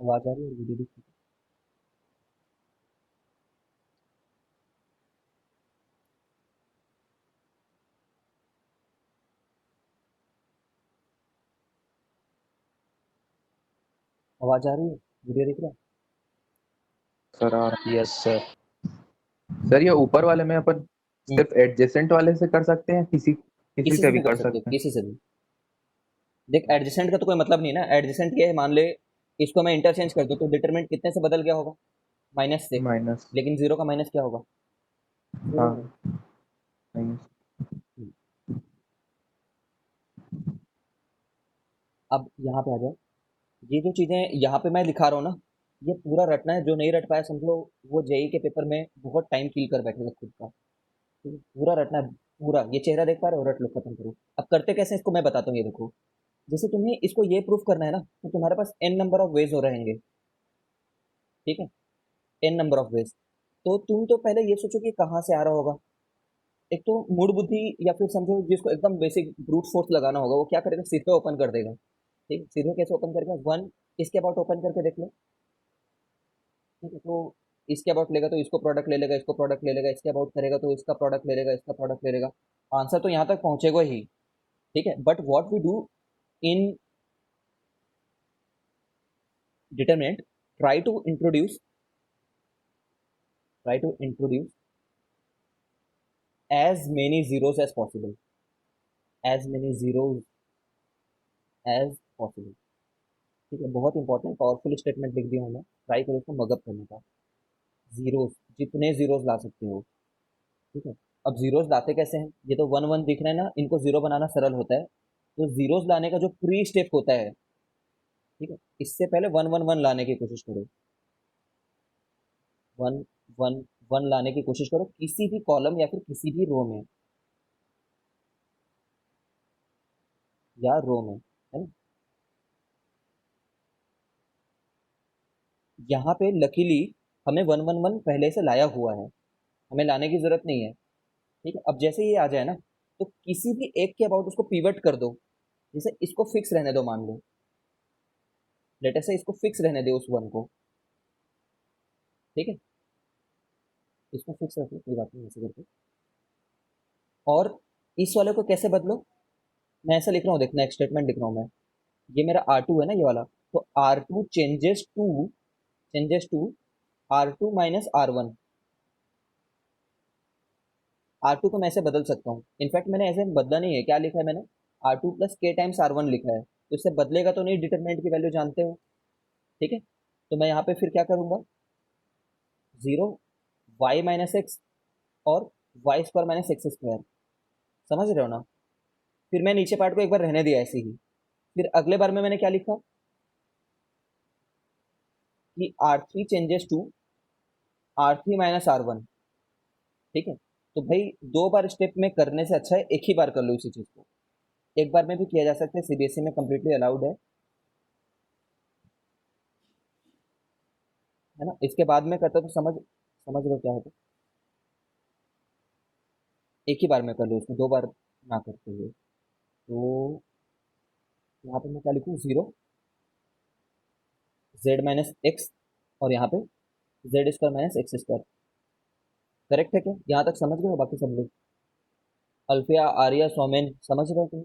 आवाज आ रही है? वीडियो दिख रही है? आवाज आ रही है? वीडियो दिख रहा है? सर आ रहा। Yes sir. सर ये ऊपर वाले में अपन हम्म, सिर्फ एडजेसेंट वाले से कर सकते हैं, किसी किसी किसी से से भी भी कर कर सकते हो, सकते हैं? किसी से भी। देख, एडजेसेंट का तो कोई मतलब नहीं ना। एडजेसेंट ये है, मान ले इसको मैं इंटरचेंज कर दूं तो डिटरमिनेंट कितने से बदल गया होगा? माइनस से। माइनस। लेकिन जीरो का माइनस क्या होगा? जीरो। हाँ। माइनस। अब यहाँ पे आ जाओ। ये जो चीजें यहाँ पे मैं लिखा रहा हूँ ना, ये पूरा रटना है। जो नहीं रट पाया समझ लो, वो जेई के पेपर में बहुत टाइम किल कर बैठेगा खुद का। ठीक है? पूरा रटना है। पूरा ये चेहरा देख पा रहे हो? रट लो, खत्म करो। अब करते कैसे हैं इसको मैं बताता हूँ, ये देखो। जैसे तुम्हें इसको ये प्रूफ करना है ना, तो तुम्हारे पास एन नंबर ऑफ वेज हो रहेंगे। ठीक है? N number of ways. तो तुम तो पहले ये सोचो कि कहाँ से आ रहा होगा। एक तो मूड बुद्धि, या फिर समझो जिसको एकदम बेसिक ब्रूट फोर्स लगाना होगा, वो क्या करेगा? सीधे ओपन कर देगा। ठीक है? सीधे कैसे ओपन करेगा? वन इसके अबाउट ओपन करके देख लो। ठीक है? तो इसके अबाउट लेगा तो इसको प्रोडक्ट ले लेगा, इसको प्रोडक्ट ले लेगा, इसके अबाउट करेगा तो इसका प्रोडक्ट ले लेगा, इसका प्रोडक्ट ले लेगा। आंसर तो यहाँ तक पहुंचेगा ही। ठीक है? But what we do in determinant, try to introduce try to introduce as many zeros as possible, as many zeros as possible। ठीक है? बहुत इंपॉर्टेंट पावरफुल स्टेटमेंट लिख दिया हूँ मैं। ट्राई करो इसको मगअप करने का। जीरोस, जितने जीरोस ला सकते हो। ठीक है? अब जीरोस लाते कैसे हैं? ये तो वन वन दिख रहे हैं ना, इनको जीरो बनाना सरल होता है। तो जीरोस लाने का जो प्री स्टेप होता है, ठीक है, इससे पहले वन वन वन लाने की कोशिश करो। वन वन वन लाने की कोशिश करो किसी भी कॉलम या फिर किसी भी रो में, या रो में, है ना? यहाँ पे लकीली हमें वन वन वन पहले से लाया हुआ है, हमें लाने की जरूरत नहीं है। ठीक है? अब जैसे ये आ जाए ना, तो किसी भी एक के अबाउट उसको पिवट कर दो। जैसे इसको फिक्स रहने दो, मान लो। लेटर से इसको फिक्स रहने दे उस वन को। ठीक है? इसको फिक्स रखो, कोई बात नहीं, ऐसे करके। और इस वाले को कैसे बदलो? मैं ऐसा लिख रहा हूँ, देखना, एक स्टेटमेंट लिख रहा हूँ मैं। ये मेरा आर टू है ना, ये वाला। तो R two changes to R two minus R one. R two को मैं ऐसे बदल सकता हूँ। इनफैक्ट मैंने ऐसे बदला नहीं है, क्या लिखा है मैंने? आर टू प्लस के टाइम्स आर वन लिखा है, तो इससे बदलेगा तो नहीं, डिटरमिनेंट की वैल्यू जानते हो। ठीक है? तो मैं यहाँ पे फिर क्या करूंगा? जीरो, वाई माइनस एक्स, और Y square minus X square. समझ रहे हो ना? फिर मैं नीचे पार्ट को एक बार रहने दिया ऐसे ही। फिर अगले बार में मैंने क्या लिखा? कि R three changes to R three minus R one. ठीक है? तो भाई, दो बार स्टेप में करने से अच्छा है एक ही बार कर लो इसी चीज को। एक बार में भी किया जा सकता है, सीबीएसई में कंप्लीटली अलाउड है ना? इसके बाद में करता तो समझ समझ लो क्या होता। एक ही बार में कर लो इसको, दो बार ना करते हुए। तो यहाँ पे मैं क्या लिखूँ? जीरो, जेड माइनस एक्स, और यहाँ पे Z square minus X square. Correct है क्या? यहाँ तक समझ गए हो बाकी सब लोग? अल्फिया, आर्या, सोमेन, समझ रहे हो तुम?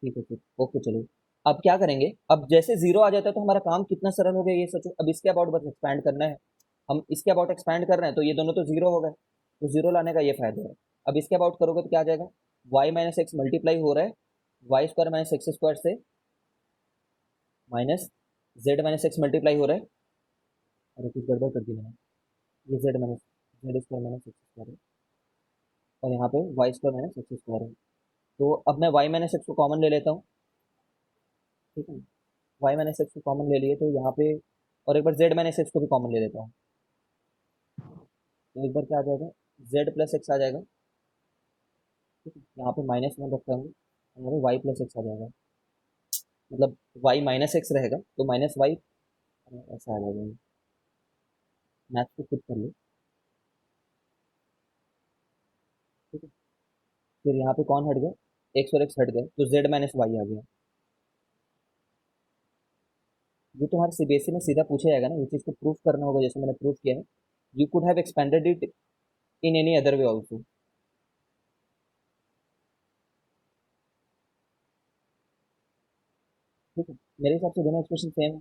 ठीक है, ठीक, ओके, चलो। अब क्या करेंगे? अब जैसे जीरो आ जाता है तो हमारा काम कितना सरल हो गया, ये सोचो। अब इसके अबाउट बस एक्सपैंड करना है। हम इसके अबाउट एक्सपैंड कर रहे हैं तो ये दोनों तो जीरो हो गए। तो जीरो लाने का ये फायदा है। अब इसके अबाउट करोगे तो क्या आ जाएगा? वाई माइनस एक्स मल्टीप्लाई हो रहा है Y square minus X square से, minus Z minus X multiply हो रहा है। अरे कुछ गड़बड़ कर दी मैंने। ये Z square minus X square है, और यहाँ पे Y square minus X square है। तो अब मैं वाई माइनस एक्स को कॉमन ले लेता हूँ। ठीक है? वाई माइनस एक्स को कॉमन ले लिए तो यहाँ पे, और एक बार जेड माइनस एक्स को भी कॉमन ले लेता हूँ। तो एक बार क्या आ जाएगा? जेड प्लस एक्स आ जाएगा। ठीक है? यहाँ पे माइनस वन रखता हूँ, यहाँ पे वाई प्लस एक्स आ जाएगा। मतलब वाई माइनस एक्स रहेगा तो माइनस वाई, ऐसा आ जाएगा। मैथ को खुद कर लो। ठीक है? फिर यहाँ पे कौन हट गया, एक्स और एक्स हट गए, तो जेड माइनस वाई आ गया। ये तुम्हारे सीबीएसई में सीधा पूछा जाएगा ना, ये चीज़ को प्रूफ करना होगा, जैसे मैंने प्रूफ किया है। You could have expanded it in any other way also. ठीक है, मेरे हिसाब से दोनों एक्सप्रेशन सेम है।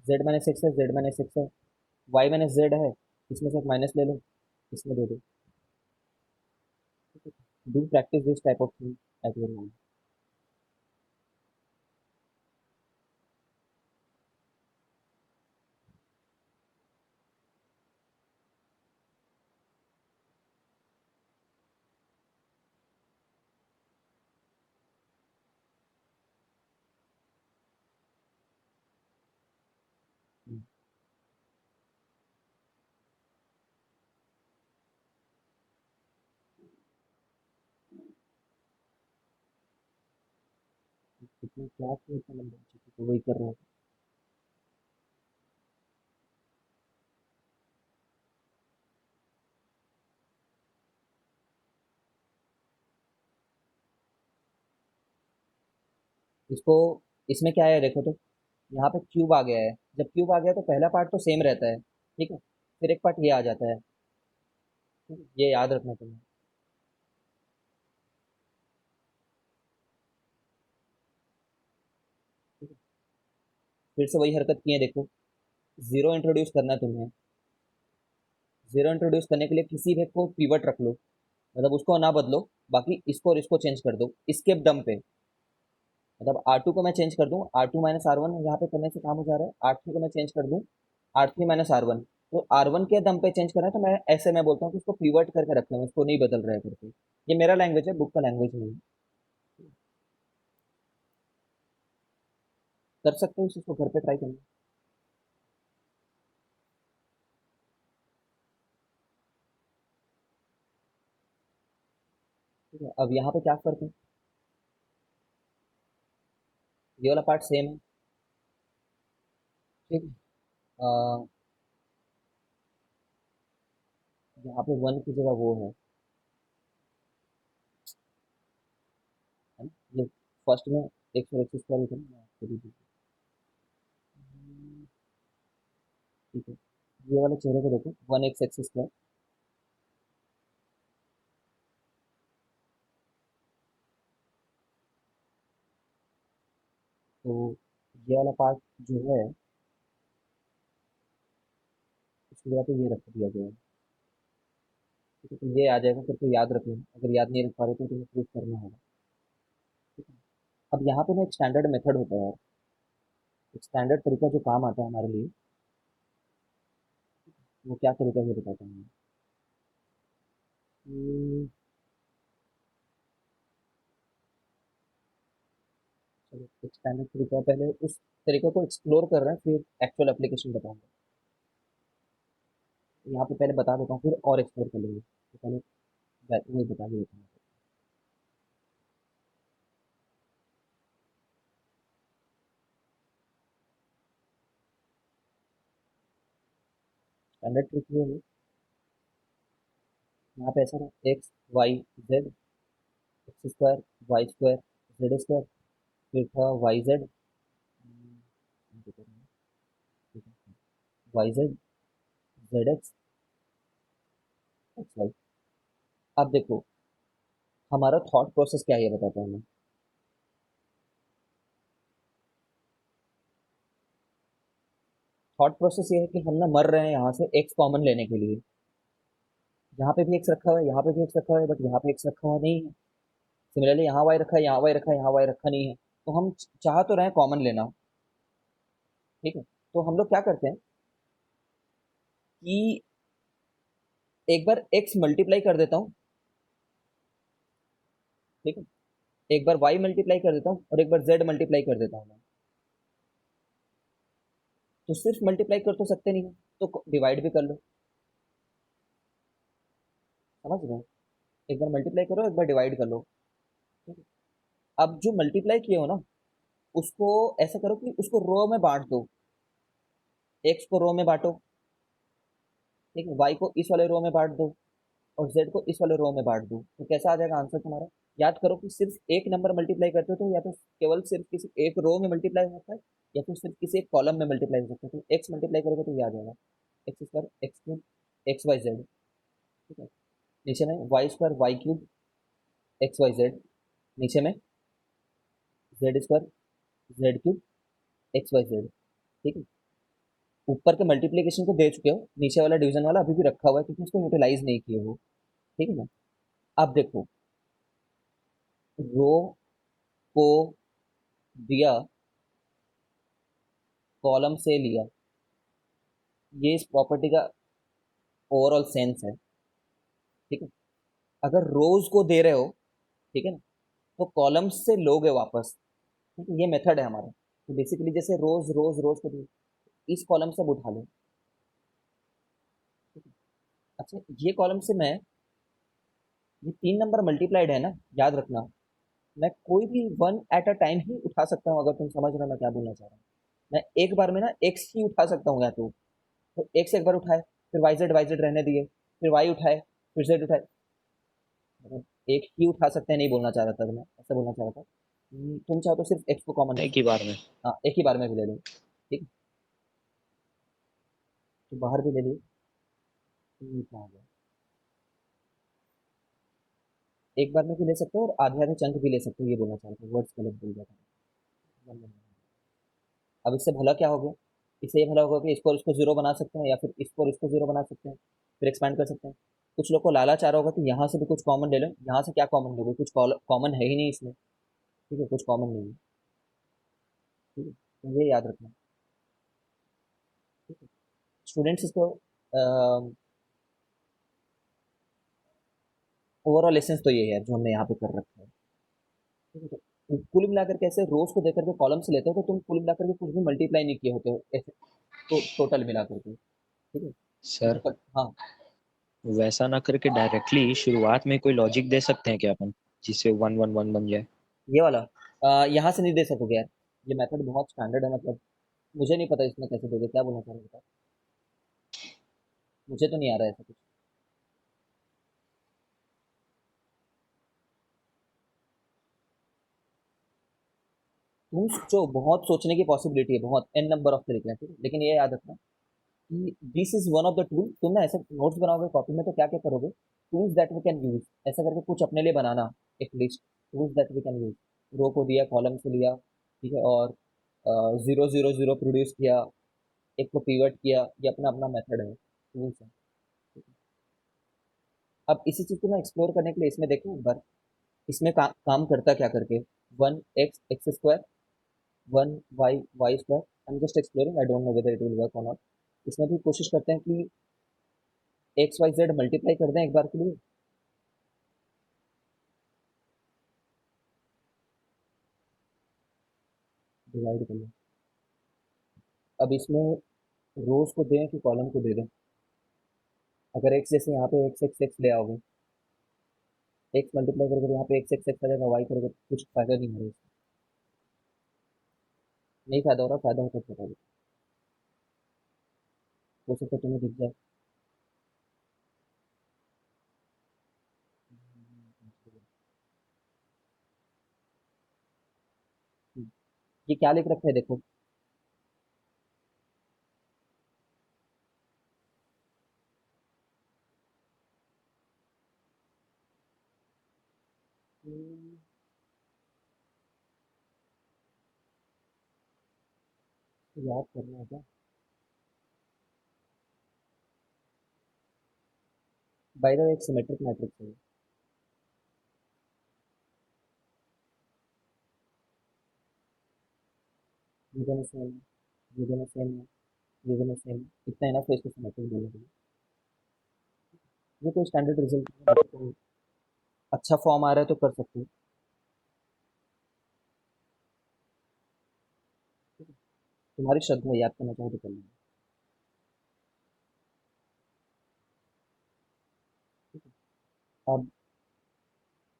जेड माइनस एक्स है, जेड माइनस एक्स है, वाई माइनस जेड है, इसमें से एक माइनस ले लो, इसमें दे दो। Do practice this type of thing at your home. कितनी क्लास में इतना लंबा तो वही कर रहा हूँ। इसको, इसमें क्या है देखो तो, यहाँ पे क्यूब आ गया है। जब क्यूब आ गया तो पहला पार्ट तो सेम रहता है, ठीक है, फिर एक पार्ट ये आ जाता है। ठीक है? ये याद रखना तुम्हें। ठीक है? फिर से वही हरकत की है देखो, जीरो इंट्रोड्यूस करना है तुम्हें। जीरो इंट्रोड्यूस करने के लिए किसी भी को पिवट रख लो, मतलब उसको ना बदलो, बाकी इसको और इसको चेंज कर दो इसके दम पे। मतलब R2 को मैं चेंज कर दूं, R2 - R1 यहाँ पे करने से काम हो जा रहा है, R3 को मैं चेंज कर दूं, R3 - R1। तो R1 के दम पे चेंज करना है, तो मैं ऐसे मैं बोलता हूँ कि उसको पिवट करके रखना है, उसको नहीं बदल रहा है करके। ये मेरा लैंग्वेज है, बुक का लैंग्वेज नहीं है। कर सकते हो इस चीज़ को, घर पे ट्राई करना। ठीक है, अब यहाँ पे क्या फर्क है, ये वाला पार्ट सेम है। ठीक है, यहाँ पे वन की जगह वो है ना, ये फर्स्ट में एक सौ एक्स स्क्वायर होता है ना, आपको भी दीजिए। ठीक है, ये वाले चेहरे को देखो, 1x एक्स स्क्वायर। तो ये वाला पार्ट जो है, उसकी जगह पे ये रख दिया गया है। ठीक है, तो ये आ जाएगा, करके याद रखना, अगर याद नहीं रख पा रहे तो तुम्हें प्रूफ करना होगा। ठीक है, अब यहाँ पे ना एक स्टैंडर्ड मेथड होता है, एक स्टैंडर्ड तरीका जो काम आता है हमारे लिए। वो क्या तरीका है ये बताता हूँ मैं। हम्म, चलो, एक स्टैंडर्ड तरीका, पहले उस तरीके को एक्सप्लोर कर रहे हैं, फिर एक्चुअल एप्लीकेशन बताऊंगा। तो यहाँ पे पहले बता देता हूँ, फिर और एक्सप्लोर कर लेंगे, तो पहले वही बता ही देता हूँ। स्टैंडर्ड ट्रिक ये है, यहाँ पे ऐसा ना, X Y Z, X square Y square Z square, फिर था Y Z, Y Z Z X X Y. अब देखो, हमारा थॉट प्रोसेस क्या है ये बताता हूँ मैं। थॉट प्रोसेस ये है कि हम ना मर रहे हैं यहाँ से एक्स कॉमन लेने के लिए। यहाँ पे भी एक्स रखा हुआ है, यहाँ पे भी एक्स रखा हुआ है, बट यहाँ पे एक्स रखा हुआ नहीं है। सिमिलरली यहाँ वाई रखा है, यहाँ वाई रखा है, यहाँ वाई रखा नहीं है। तो हम चाह तो रहे हैं कॉमन लेना। ठीक है, तो हम लोग क्या करते हैं कि एक बार एक्स मल्टीप्लाई कर देता हूँ, ठीक है, एक बार वाई मल्टीप्लाई कर देता हूँ, और एक बार जेड मल्टीप्लाई कर देता हूँ मैं। तो सिर्फ मल्टीप्लाई कर तो सकते नहीं हो, तो डिवाइड भी कर लो। समझ रहे हो, एक बार मल्टीप्लाई करो, एक बार डिवाइड कर लो। ठीक है, अब जो मल्टीप्लाई किए हो ना, उसको ऐसा करो कि उसको रो में बांट दो। एक्स को रो में बांटो, ठीक है, वाई को इस वाले रो में बांट दो, और z को इस वाले रो में बांट दूं, तो कैसा आ जाएगा आंसर तुम्हारा? याद करो कि सिर्फ एक नंबर मल्टीप्लाई करते हो तो या तो केवल सिर्फ किसी एक रो में मल्टीप्लाई हो सकता है, या फिर सिर्फ किसी एक कॉलम में मल्टीप्लाई हो सकता है। तो एक्स मल्टीप्लाई करोगे तो ये आ जाएगा X square X cube X Y Z. ठीक है, नीचे में Y square Y cube X Y Z, नीचे में Z square Z cube X Y Z. ठीक है, ऊपर के मल्टीप्लीकेशन को दे चुके हो, नीचे वाला डिवीजन वाला अभी भी रखा हुआ है क्योंकि उसको यूटिलाइज नहीं किए हो। ठीक है ना? अब देखो, रो को दिया, कॉलम से लिया, ये इस प्रॉपर्टी का ओवरऑल सेंस है। ठीक है, अगर रोज को दे रहे हो, ठीक है ना, तो कॉलम्स से लोगे वापस। ठीक है, ये मेथड है हमारा। तो बेसिकली जैसे रोज रोज रोज को दिए, इस कॉलम से अब उठा लो। ठीक है, अच्छा ये कॉलम से मैं, ये 3 नंबर मल्टीप्लाइड है ना, याद रखना, मैं कोई भी वन एट अ टाइम ही उठा सकता हूँ। अगर तुम समझ रहे हो मैं क्या बोलना चाह रहा हूँ, मैं एक बार में ना एक्स ही उठा सकता हूँ। या तो एक्स एक बार उठाए, फिर वाई जेड रहने दिए, फिर वाई उठाए, फिर जेड उठाए। मतलब एक ही उठा सकते हैं नहीं बोलना चाह रहा था मैं, ऐसा बोलना चाह रहा था। तुम चाहो तो सिर्फ एक्स को कॉमन ले एक ही सकते बार में। हो। हाँ, एक ही बार में भी ले लो। ठीक है, तो बाहर भी ले लिए, तो ये क्या आ गया, एक बार में भी ले सकते हो और आधे आधे चंक भी ले सकते हो, ये बोलना चाह रहा था, वर्ड्स गलत बोल दिया था। अब इससे भला क्या हो गया? इससे ये भला होगा कि इसको और इसको जीरो बना सकते हैं, या फिर इसको और इसको जीरो बना सकते हैं, फिर एक्सपैंड कर सकते हैं। कुछ लोग को लालच आ रहा होगा कि यहाँ से भी कुछ कॉमन ले लो, यहाँ से क्या कॉमन लोगे, कुछ कॉमन है ही नहीं इसमें। ठीक है, कुछ कॉमन नहीं है। ठीक है, तो ये याद रखना। ठीक है, स्टूडेंट्स इसको ओवरऑल एसेंस तो ये है जो हमने यहाँ पे कर रखा है। ठीक है, तो कुल मिलाकर के ऐसे रोज को देकर के कॉलम से लेते हो तो तुम कुल मिलाकर के कुछ भी मल्टीप्लाई नहीं किए होते हो ऐसे, तो टोटल मिलाकर के। ठीक है, सर, हाँ, वैसा ना करके डायरेक्टली शुरुआत में कोई लॉजिक दे सकते हैं क्या अपन, जिससे 1 1 1 बन जाए? ये वाला यहाँ से नहीं दे सकोगे यार, ये मेथड बहुत स्टैंडर्ड है। मतलब मुझे नहीं पता इसमें कैसे दोगे, क्या बोलना चाह रहे हो बताओ, मुझे तो नहीं आ रहा है ऐसा कुछ। तुम सोचो, बहुत सोचने की पॉसिबिलिटी है, बहुत एन नंबर ऑफ तरीके हैं। ठीक है, लेकिन ये याद रखना कि this is one of the tool. तुम ना ऐसे नोट्स बनाओगे कॉपी में तो क्या क्या करोगे, tools that we can use, ऐसा करके कुछ अपने लिए बनाना, एक list, tools that we can use. Row को दिया, कॉलम से लिया, ठीक है, और जीरो जीरो जीरो प्रोड्यूस किया, एक को पिवट किया, ये अपना अपना मेथड है, टूल्स है। ठीक है? अब इसी चीज को ना एक्सप्लोर करने के लिए इसमें देखो एक बार, इसमें काम करता क्या करके, one X X square, one Y Y square. I am just exploring, I don't know whether it will work or not. इसमें भी कोशिश करते हैं कि एक्स वाई जेड मल्टीप्लाई कर दें एक बार के लिए। डिवाइड कर लें। अब इसमें रोज को दें कि कॉलम को दे दें? अगर एक्स जैसे यहाँ पे एक्स एक्स एक्स ले आओगे, एक्स मल्टीप्लाई करके यहाँ पे एक्स एक्स एक्स आ जाएगा, वाई करोगे तो कुछ फायदा नहीं हो रहा इसमें। नहीं फायदा हो रहा, फायदा होता तो बताओगे, हो सकता है तुम्हें दिख जाए। ये क्या लिख रखा है देखो, याद करना है क्या? बाय द वे एक सिमेट्रिक मैट्रिक्स है, ये दोनों सेम है, ये दोनों सेम है, ये दोनों सेम है, इतना है ना, तो इसको सिमेट्रिक बोलने के लिए। ये कोई स्टैंडर्ड रिजल्ट है, बाकी तो अच्छा फॉर्म आ रहा है तो कर सकते हो। ठीक है? तुम्हारी श्रद्धा है, याद करना चाहो तो कर लेना। ठीक है? अब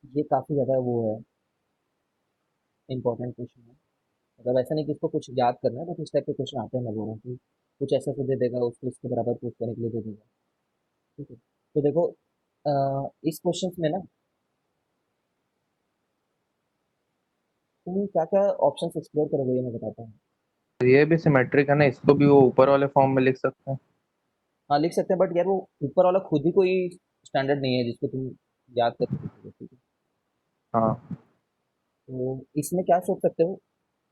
ये काफी ज्यादा वो है, इंपॉर्टेंट क्वेश्चन है। मतलब ऐसा नहीं कि इसको कुछ याद करना है, बट इस टाइप के क्वेश्चन आते हैं, मैं बोल रहा हूँ कि कुछ ऐसा से दे देगा, उसको इसके बराबर प्रूफ करने के लिए दे देगा। ठीक है, तो देखो, इस क्वेश्चन में ना तुम क्या क्या ऑप्शंस एक्सप्लोर करोगे ये मैं बताता हूँ। ये भी सिमेट्रिक है ना, इसको भी वो ऊपर वाले फॉर्म में लिख सकते हैं। हाँ लिख सकते हैं, बट यार वो ऊपर वाला खुद ही कोई स्टैंडर्ड नहीं है जिसको तुम याद करके लिखोगे, ठीक है। हाँ। तो इसमें क्या सोच सकते हो,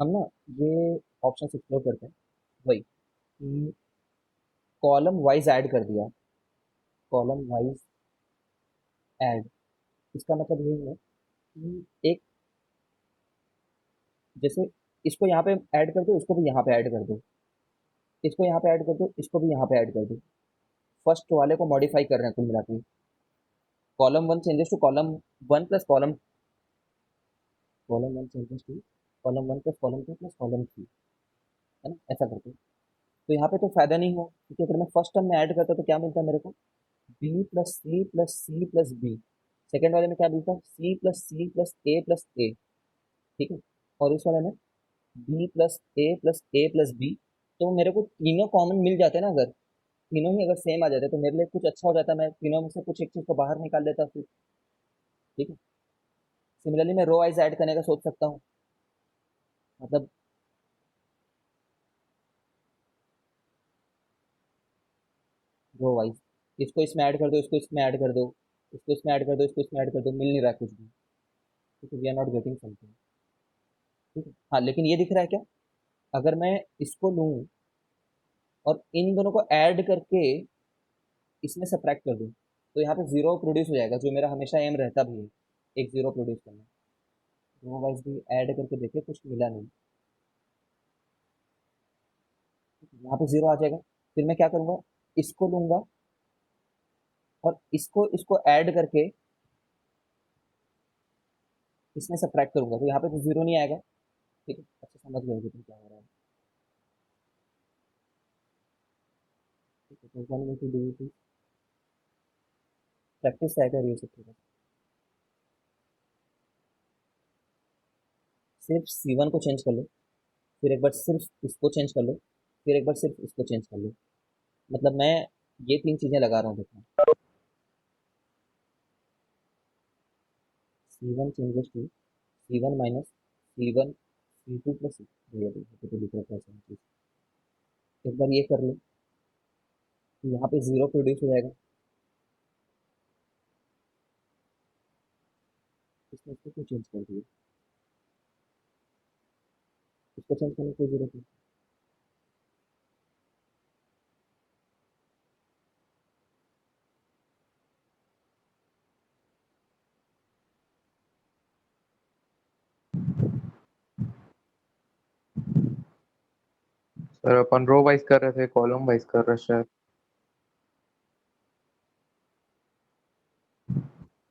हम ना ये ऑप्शंस एक्सप्लोर करते हैं। वही कि कॉलम वाइज ऐड कर दिया, कॉलम वाइज ऐड, इसका मतलब ये है कि एक, जैसे इसको यहाँ पे ऐड कर दो, इसको भी यहाँ पे ऐड कर दो, इसको यहाँ पे ऐड कर दो, इसको भी यहाँ पे ऐड कर दो। फर्स्ट वाले को मॉडिफाई कर रहे हैं कुल मिला के। Column one changes to column one plus column, column one changes to column one plus column two plus column three, है ना, ऐसा करते हैं। तो यहाँ पे तो फायदा नहीं हुआ, क्योंकि अगर मैं फर्स्ट टर्म में ऐड करता तो क्या मिलता मेरे को, B plus C plus C plus B. Second वाले में क्या मिलता, सी प्लस ए प्लस ए, ठीक है। और इस वाले में B plus A plus B. तो मेरे को तीनों कॉमन मिल जाते हैं ना, अगर तीनों ही अगर सेम आ जाते तो मेरे लिए कुछ अच्छा हो जाता, मैं तीनों में से कुछ एक चीज को बाहर निकाल लेता फिर, ठीक है। सिमिलरली मैं रो वाइज ऐड करने का सोच सकता हूँ, मतलब रो वाइज, इसको इसमें ऐड कर दो, इसको इसमें ऐड कर दो, इसको इसमें ऐड कर दो, इसको इसमें ऐड कर दो, मिल नहीं रहा है कुछ भी, ठीक है, we are not getting something, ठीक है। हाँ लेकिन ये दिख रहा है क्या, अगर मैं इसको लूँ और इन दोनों को ऐड करके इसमें सब्ट्रैक्ट कर दूँ, तो यहाँ पे जीरो प्रोड्यूस हो जाएगा, जो मेरा हमेशा एम रहता भी है, एक जीरो प्रोड्यूस करना। रो वाइज भी ऐड करके देखे, कुछ मिला नहीं, यहाँ पे जीरो आ जाएगा। फिर मैं क्या करूँगा, इसको लूंगा और इसको इसको ऐड करके इसमें सब्ट्रैक्ट करूंगा, तो यहाँ पे तो जीरो नहीं आएगा, ठीक है। अच्छा समझ गए कि तुम क्या हो रहा है, ठीक है। तो वन में टू डू प्रैक्टिस है कर ये सब चीज़ें। सिर्फ C1 को चेंज कर लो, फिर एक बार सिर्फ इसको चेंज कर लो, फिर एक बार सिर्फ इसको चेंज कर लो, मतलब मैं ये तीन चीज़ें लगा रहा हूँ, देखो। C1 changes to C1 minus C1 C2 plus ये तो लिख रखा है सेम चीज़। एक बार ये कर लो, तो यहाँ पे जीरो प्रोड्यूस हो जाएगा, इसमें इसको क्यों चेंज कर दिया, इसको चेंज करने की कोई जरूरत नहीं। सर अपन रो वाइज कर रहे थे, कॉलम वाइज कर रहे शायद।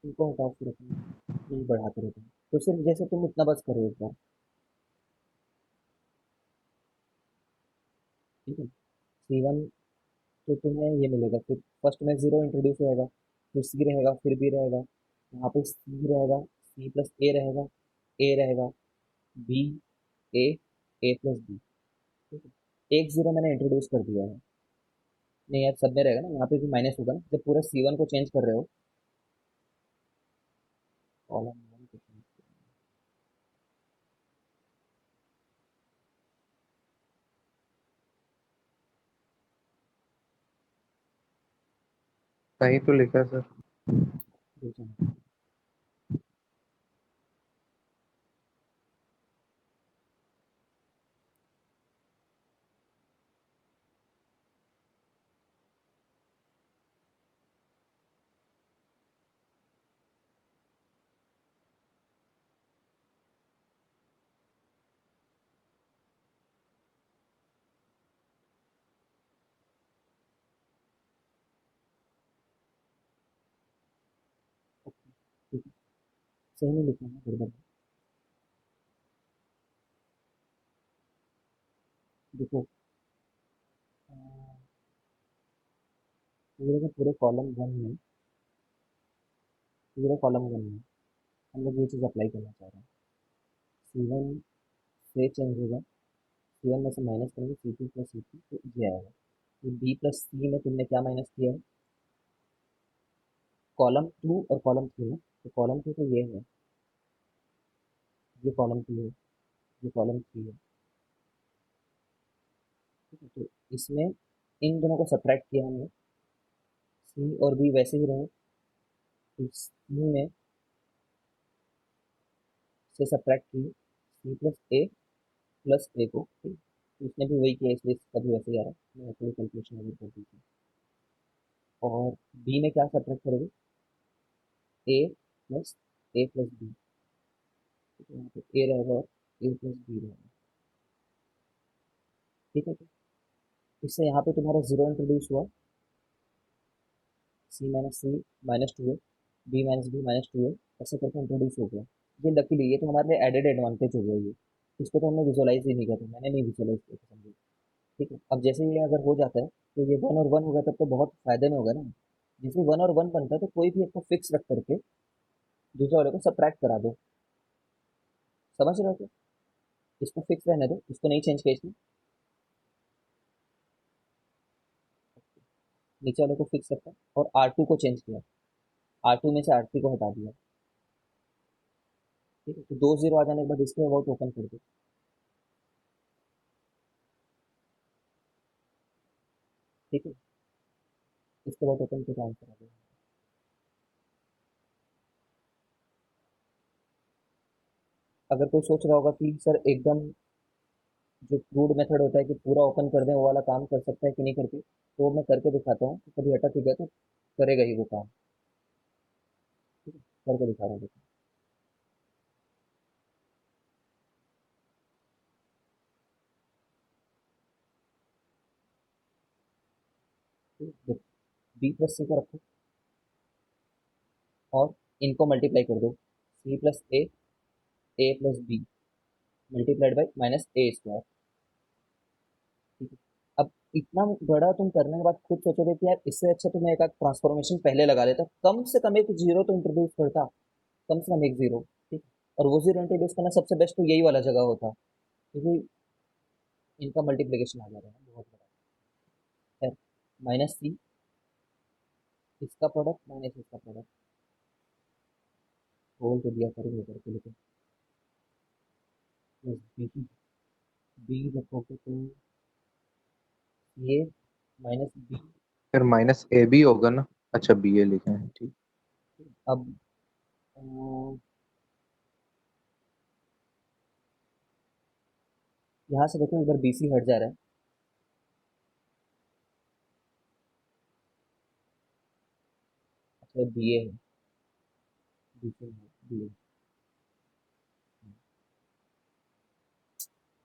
इनको हटाओ, फिर अपन नहीं बढ़ाते रहते हैं, तो सिर्फ जैसे तुम इतना बस करो एक बार, ठीक है। C1 तो तुम्हें ये मिलेगा, फिर फर्स्ट में जीरो इंट्रोड्यूस होएगा, फिर सी रहेगा, फिर बी रहेगा, यहाँ पे सी रहेगा, सी प्लस ए रहेगा, बी, ए, ए प्लस बी, ठीक है। एक जीरो मैंने इंट्रोड्यूस कर दिया है, नहीं यार सब में रहेगा ना, यहाँ पे भी माइनस होगा ना, जब पूरा C1 को चेंज कर रहे हो, कॉलम वन को change कर रहे सही तो लिखा है सर। हो, दूसरा। ठीक है, सही नहीं लिखा है गड़बड़ है। देखो पूरे के पूरे कॉलम वन में, पूरे कॉलम वन में हम लोग ये चीज़ अप्लाई करना चाह रहे हैं। C1 से चेंज होगा, C1 में से माइनस करेंगे C2 प्लस C3, तो ये आएगा। तो बी प्लस सी में तुमने क्या माइनस किया है, कॉलम 2 और कॉलम 3 है, तो कॉलम 2 तो ये है, ये कॉलम 2 है, ये कॉलम 3 है, ठीक है। तो इसमें इन दोनों को सब्ट्रैक्ट किया हमने, सी और बी वैसे ही रहे, तो सी में से सब्ट्रैक्ट किए सी प्लस ए को, ठीक। तो इसने भी वही किया, इसलिए इसका भी वैसे ही आ रहा है, मैंने थोड़ी कैलकुलेशन अभी कर दी थी। और बी में क्या सब्ट्रैक्ट करोगे, ए प्लस बी, ठीक है। यहाँ पे ए रहेगा और ए प्लस बी रहेगा, ठीक है। तो इससे यहाँ पे तुम्हारा जीरो इंट्रोड्यूस हुआ, सी माइनस टू है, बी माइनस टू है, ऐसे करके इंट्रोड्यूस हो गया। ये लकीली ये तो हमारे लिए एडेड एडवांटेज हो गया ये, इसको तो हमने विजुअलाइज ही नहीं किया था, मैंने नहीं विजुअलाइज किया था, समझिए, ठीक है। अब जैसे ये अगर हो जाता है तो ये वन और वन होगा, तब तो बहुत फायदे में होगा ना। जैसे वन और वन बनता है तो कोई भी एक को फिक्स रख करके दूसरे वाले को सब्ट्रैक्ट करा दो, समझ रहे हो क्या? इसको फिक्स रहने दो, इसको नहीं चेंज किया इसमें, नीचे वाले को फिक्स रखा और R2 को चेंज किया, R2 में से R3 को हटा दिया, ठीक है। तो दो जीरो आ जाने के बाद इसके अबाउट ओपन कर दो, ठीक है। इसके बाद ओपन करके आंसर आ गया। अगर कोई सोच रहा होगा कि सर एकदम जो क्रूड मेथड होता है कि पूरा ओपन कर दें, वो वाला काम कर सकता है कि नहीं करके, तो मैं करके दिखाता हूँ, तो कभी अटक ही गया तो करेगा ही वो काम, ठीक है। करके दिखा रहा हूँ, देखो। बी प्लस सी को रखो और इनको मल्टीप्लाई कर दो, C plus A plus B multiplied by minus A square, ठीक है। अब इतना बड़ा तुम करने के बाद खुद सोचोगे कि यार इससे अच्छा तो मैं एक ट्रांसफॉर्मेशन पहले लगा लेता, कम से कम एक जीरो तो इंट्रोड्यूस करता, कम से कम एक जीरो, ठीक। और वो जीरो इंट्रोड्यूस करना सबसे बेस्ट तो यही वाला जगह होता, क्योंकि इनका मल्टीप्लिकेशन आ जा रहा है बहुत बड़ा है, माइनस सी इसका प्रोडक्ट माइनस इसका प्रोडक्ट, होल तो दिया करेंगे करके, लेकिन बी बी रखोगे तो ये माइनस बी, फिर माइनस ए बी होगा ना। अच्छा बी ए लिखे हैं, ठीक। अब यहाँ से देखो इधर बी सी हट जा रहा है, अच्छा बी ए है, बी सी बी ए,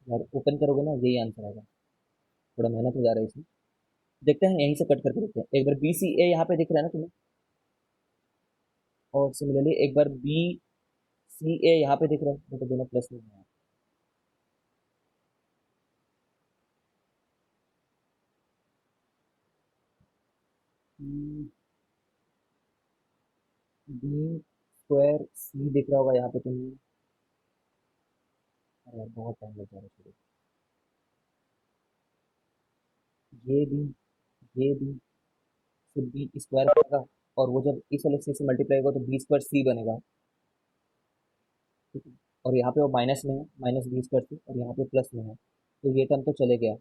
यार ओपन करोगे ना यही आंसर आएगा, थोड़ा मेहनत हो जा रहा है इसमें। देखते हैं यहीं से कट करके देखते हैं, एक बार बी सी ए यहाँ पे दिख रहा है ना तुम्हें, और सिमिलरली एक बार बी सी ए यहाँ पे दिख रहा है, तो दोनों प्लस में है। बी स्क्वायर सी दिख रहा होगा यहाँ पे तुम्हें, अरे यार बहुत टाइम लग जा रहा है, ये भी ये भी फिर बी स्क्वायर बनेगा, और वो जब इस वाले सी से मल्टीप्लाई होगा तो बी स्क्वायर सी बनेगा, ठीक है। और यहाँ पे वो माइनस में है, माइनस बी स्क्वायर सी, और यहाँ पे प्लस में है, तो ये टर्म तो चले गया,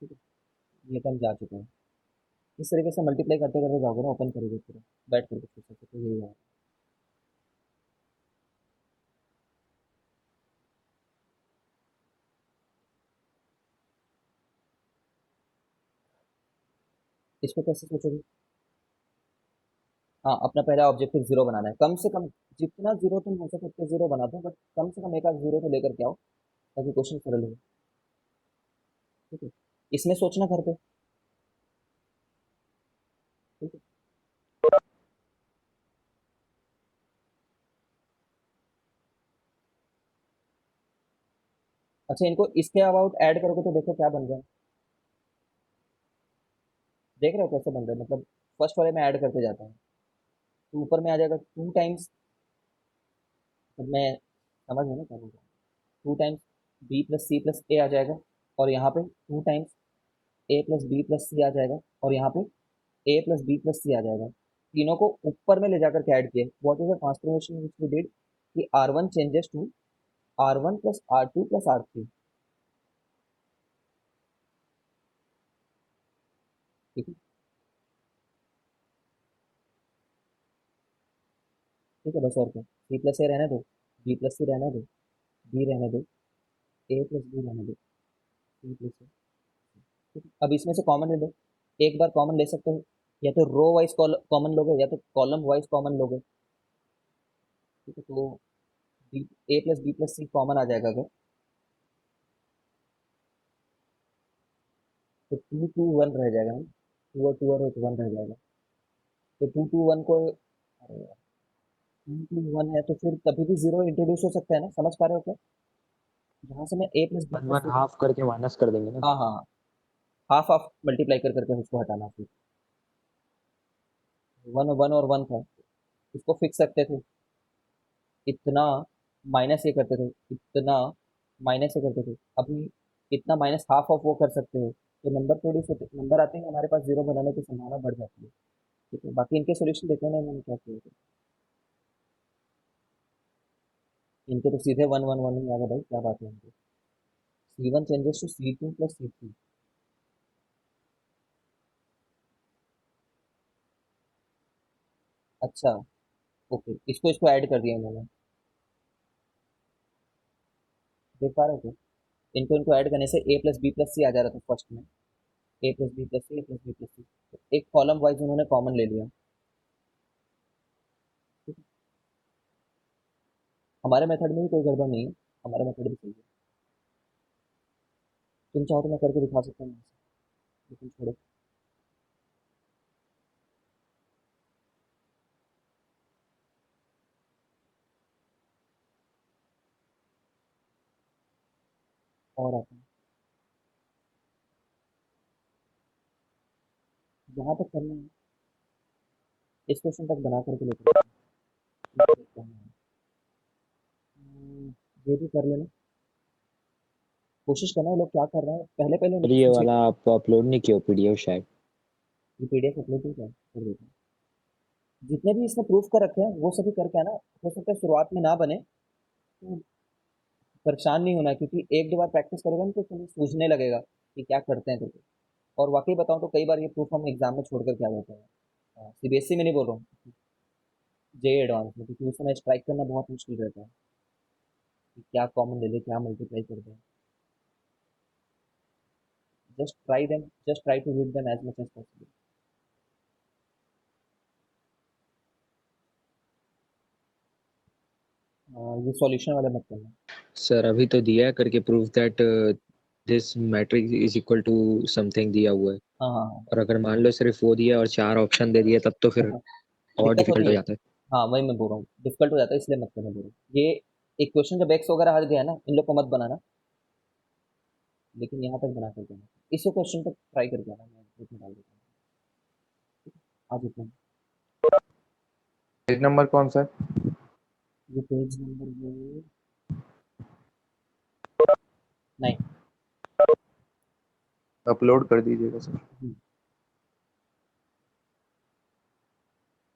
ठीक है। ये टर्म जा चुका है, इस तरीके से मल्टीप्लाई करते करते जाओगे ना, ओपन करोगे पूरा बैठ करके फिर से, तो यही है। इसको कैसे सोचोगे, हाँ अपना पहला ऑब्जेक्टिव जीरो बनाना है, कम से कम जितना जीरो तुम हो सके उतने जीरो बना दो, बट कम से कम एक आध जीरो तो लेकर के आओ, ताकि क्वेश्चन सरल हो, ठीक है। इसमें सोचना घर पे, ठीक है। अच्छा इनको इसके अबाउट ऐड करोगे तो देखो क्या बन रहा है, देख रहे हो कैसे बन रहा है, मतलब फर्स्ट वाले में ऐड करते जाता हूँ तो ऊपर में आ जाएगा टू टाइम्स, जब मैं समझ में ना क्या बोल रहा हूँ, two times B plus C plus A आ जाएगा, और यहाँ पे two times A plus B plus C आ जाएगा, और यहाँ पे A plus B plus C आ जाएगा, तीनों को ऊपर में ले जाकर के ऐड किए। What is the transformation which we did कि R1 changes to R1 plus R2 plus R3। ठीक है, ठीक है, बस और क्या, C प्लस ए रहने दो, B प्लस C रहने दो, B रहने दो, A प्लस B रहने दो, C प्लस A। ठीक है, अब इसमें से कॉमन ले लो, एक बार कॉमन ले सकते हो, या तो रो वाइज कॉमन लोगे या तो कॉलम वाइज कॉमन लोगे। ठीक है, तो बी ए प्लस बी प्लस सी कॉमन आ जाएगा अगर, तो 2 2 1 रह जाएगा ना, 2 और 2 और 1 रह जाएगा। तो 2 2 1 को, अरे 2 2 1 है तो फिर कभी भी जीरो इंट्रोड्यूस हो सकता है ना, समझ पा रहे हो क्या? जहाँ से मैं A plus B one plus one C, half करके माइनस कर देंगे ना। हाँ हाँ, हाफ ऑफ मल्टीप्लाई कर करके उसको हटाना, फिर 1 1 और 1 था, इसको फिक्स रखते थे, इतना माइनस ये करते थे, इतना माइनस ये करते थे, अभी इतना माइनस हाफ ऑफ वो कर सकते हो, तो नंबर प्रोड्यूस होते, नंबर आते हैं हमारे पास, जीरो बनाने की संभावना बढ़ जाती है। ठीक है, बाकी इनके सॉल्यूशन देखे ना मैंने क्या किया था। इनके तो सीधे 1 1 1 ही आ गया भाई, क्या बात है इनके। C1 changes to C2 plus C3। अच्छा, ओके, इसको इसको ऐड कर दिया इन्होंने, देख पा रहे थे, इनको इनको ऐड करने से ए प्लस बी प्लस सी आ जा रहा था फर्स्ट में, ए प्लस बी प्लस सी, ए प्लस बी प्लस सी, एक कॉलम वाइज उन्होंने कॉमन ले लिया। ठीक है? हमारे मेथड में भी कोई गड़बड़ नहीं है, हमारा मेथड भी सही है, तुम चाहो तो मैं करके दिखा सकता हूँ, लेकिन छोड़ो। और आता है, जहाँ तक करना है इस क्वेश्चन तक बना करके लेते हैं, इनको देखते हैं। ये भी कर लेना, कोशिश करना, ये लोग क्या कर रहे हैं, पहले पहले पर ये जी, वाला आप अपलोड नहीं किया पीडीएफ शायद। ये PDF अपलोड नहीं किया, कर देते हैं। जितने भी इसने प्रूफ कर रखे हैं वो सभी करके आना, हो सकता है शुरुआत में ना बने, तो परेशान नहीं होना, क्योंकि एक दो बार प्रैक्टिस करोगे ना तो तुम्हें सूझने लगेगा कि क्या करते हैं करके। और वाकई बताऊं तो कई बार ये प्रूफ हम एग्जाम में छोड़ कर के आ जाते हैं, CBSE में नहीं बोल रहा हूँ, जे एडवांस में, क्योंकि उस समय स्ट्राइक करना बहुत मुश्किल रहता है कि क्या कॉमन ले ले, क्या मल्टीप्लाई कर दें। Just try to read them as much as possible. ये सॉल्यूशन वाले मत करना। सर अभी तो दिया है करके proof that this matrix is equal to something दिया हुआ है। हाँ हाँ और अगर मान लो सिर्फ वो दिया और 4 ऑप्शन दे दिए तब तो फिर हाँ। और दिक्कत डिफिकल्ट होती हो है, जाता है। हाँ वही मैं बोल रहा हूँ, डिफिकल्ट हो जाता है, इसलिए मत करना बोल रहा हूँ। ये एक क्वेश्चन जब एक्स वगैरह हट गया ना, इन लोग को मत बनाना, लेकिन यहाँ तक बना कर देना, इस क्वेश्चन तक ट्राई करके आना, मैं ग्रुप में डाल देता हूँ। आज इतना ही। पेज नंबर कौन सा है? ये पेज नंबर ये 9। अपलोड कर दीजिएगा सर।